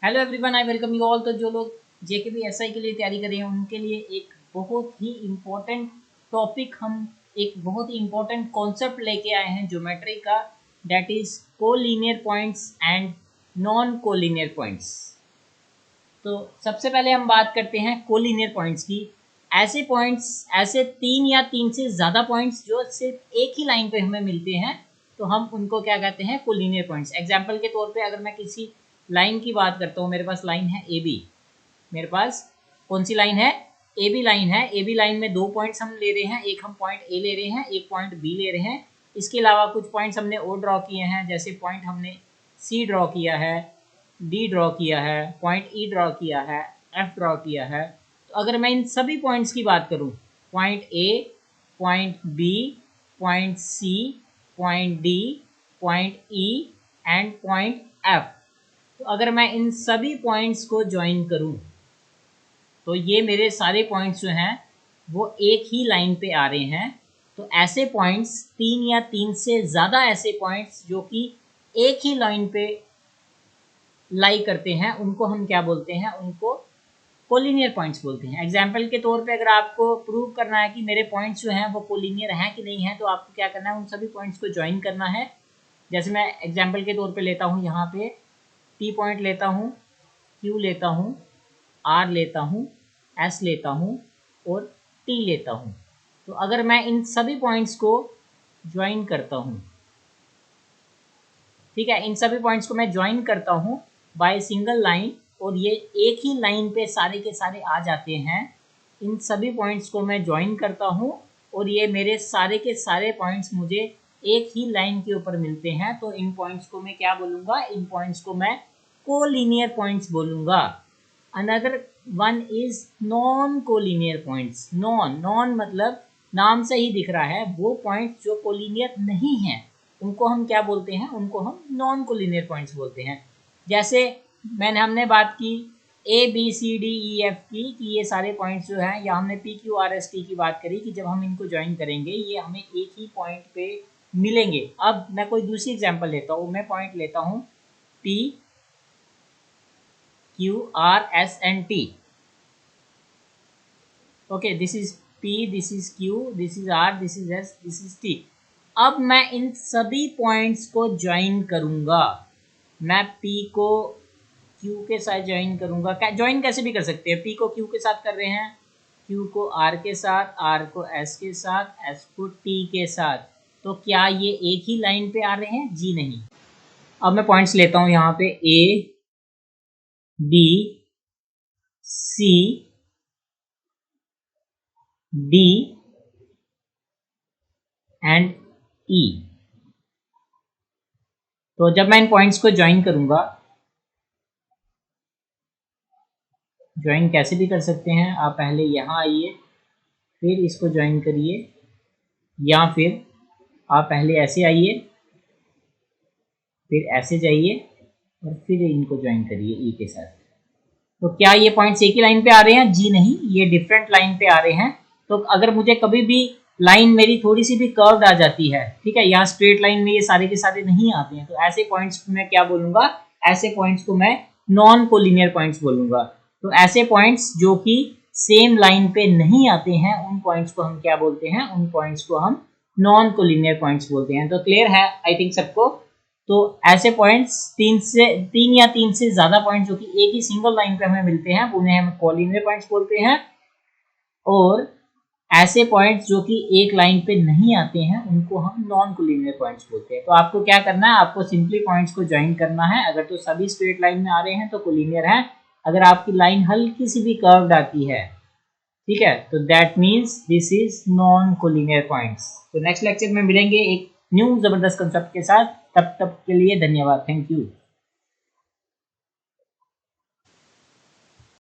Hello everyone, I welcome you all. तो जो लोग JKPSI के लिए तैयारी कर रहे हैं उनके लिए एक बहुत ही इम्पोर्टेंट टॉपिक, हम एक बहुत ही इम्पोर्टेंट कॉन्सेप्ट लेके आए हैं ज्योमेट्री का, that is collinear points and non collinear points. तो सबसे पहले हम बात करते हैं कोलिनियर पॉइंट्स की। ऐसे पॉइंट्स, ऐसे तीन या तीन से ज़्यादा पॉइंट्स जो सिर्फ एक ही लाइन पे हमें मिलते हैं, तो हम उनको क्या कहते हैं, कोलिनियर पॉइंट्स। एग्जाम्पल के तौर पे अगर मैं किसी लाइन की बात करता हूँ, मेरे पास लाइन है AB। मेरे पास कौन सी लाइन है? AB लाइन है। AB लाइन में दो पॉइंट्स हम ले रहे हैं, एक हम पॉइंट A ले रहे हैं, एक पॉइंट B ले रहे हैं। इसके अलावा कुछ पॉइंट्स हमने और ड्रॉ किए हैं, जैसे पॉइंट हमने C ड्रॉ किया है, D ड्रॉ किया है, पॉइंट E ड्रॉ किया है, F ड्रॉ किया है। तो अगर मैं इन सभी पॉइंट्स की बात करूं, point A, point B, point C, point D, point E and point F, तो अगर मैं इन सभी पॉइंट्स को ज्वाइन करूं तो ये मेरे सारे पॉइंट्स जो हैं वो एक ही लाइन पे आ रहे हैं। तो ऐसे पॉइंट्स, तीन या तीन से ज़्यादा ऐसे पॉइंट्स जो कि एक ही लाइन पे लाई करते हैं, उनको हम क्या बोलते हैं? उनको कोलिनियर पॉइंट्स बोलते हैं। एग्जाम्पल के तौर पे अगर आपको प्रूव करना है कि मेरे पॉइंट्स जो हैं वो कोलिनियर हैं कि नहीं हैं, तो आपको क्या करना है, उन सभी पॉइंट्स को ज्वाइन करना है। जैसे मैं एग्जाम्पल के तौर पे लेता हूँ, यहाँ पे P पॉइंट लेता हूँ, Q लेता हूँ, R लेता हूँ, S लेता हूँ और T लेता हूँ। तो अगर मैं इन सभी पॉइंट्स को ज्वाइन करता हूँ, ठीक है, इन सभी पॉइंट्स को मैं ज्वाइन करता हूँ बाय सिंगल लाइन, और ये एक ही लाइन पे सारे के सारे आ जाते हैं। इन सभी पॉइंट्स को मैं ज्वाइन करता हूँ और ये मेरे सारे के सारे पॉइंट्स मुझे एक ही लाइन के ऊपर मिलते हैं। तो इन पॉइंट्स को मैं क्या बोलूँगा? इन पॉइंट्स को मैं कोलिनियर पॉइंट्स बोलूँगा। Another one is non collinear points. Non, non मतलब नाम से ही दिख रहा है, वो पॉइंट्स जो कोलिनियर नहीं हैं उनको हम क्या बोलते हैं? उनको हम नॉन कोलिनियर पॉइंट्स बोलते हैं। जैसे हमने बात की ABCDEF की, कि ये सारे पॉइंट्स जो हैं, या हमने PQRST की बात करी कि जब हम इनको ज्वाइन करेंगे ये हमें एक ही पॉइंट पे मिलेंगे। अब मैं कोई दूसरी एग्जांपल लेता हूँ, मैं पॉइंट लेता हूँ PQRS and T। Okay, this is P, this is Q, this is R, this is S, this is T। अब मैं इन सभी पॉइंट्स को ज्वाइन करूंगा। मैं P को Q के साथ ज्वाइन करूंगा। ज्वाइन कैसे भी कर सकते हैं, P को Q के साथ कर रहे हैं, Q को R के साथ, R को S के साथ, S को T के साथ। तो क्या ये एक ही लाइन पे आ रहे हैं? जी नहीं। अब मैं पॉइंट्स लेता हूं यहाँ पे A, B, C, D and E। तो जब मैं इन पॉइंट्स को ज्वाइन करूंगा, ज्वाइन कैसे भी कर सकते हैं, आप पहले यहाँ आइए, फिर इसको ज्वाइन करिए, या फिर आप पहले ऐसे आइए, फिर ऐसे जाइए और फिर इनको ज्वाइन करिए E के साथ। तो क्या ये पॉइंट्स एक ही लाइन पे आ रहे हैं? जी नहीं, ये डिफरेंट लाइन पे आ रहे हैं। तो अगर मुझे कभी भी लाइन मेरी थोड़ी सी भी कर्व्ड आ जाती है, ठीक है, यहाँ स्ट्रेट लाइन में ये सारे के सारे नहीं आते हैं, तो ऐसे पॉइंट्स को मैं क्या बोलूँगा? ऐसे पॉइंट्स को मैं नॉन कोलिनियर पॉइंट्स बोलूँगा। तो ऐसे पॉइंट्स जो कि सेम लाइन पे नहीं आते हैं, उन पॉइंट्स को हम क्या बोलते हैं? उन पॉइंट्स को हम नॉन कोलिनियर पॉइंट्स बोलते हैं। तो क्लियर है आई थिंक सबको। तो ऐसे पॉइंट्स, तीन या तीन से ज्यादा पॉइंट्स जो कि एक ही सिंगल लाइन पे हमें मिलते हैं, उन्हें हम कोलिनियर पॉइंट्स बोलते हैं। और ऐसे पॉइंट्स जो कि एक लाइन पे नहीं आते हैं, उनको हम नॉन कोलिनियर पॉइंट्स बोलते हैं। तो आपको क्या करना है? आपको सिंपली पॉइंट्स को ज्वाइन करना है। अगर तो सभी स्ट्रेट लाइन में आ रहे हैं तो कोलिनियर है। अगर आपकी लाइन हल्की सी भी कर्व्ड आती है, ठीक है, तो that means this is non collinear points. तो नेक्स्ट लेक्चर में मिलेंगे एक न्यू जबरदस्त कंसेप्ट के साथ। तब तक के लिए धन्यवाद, थैंक यू।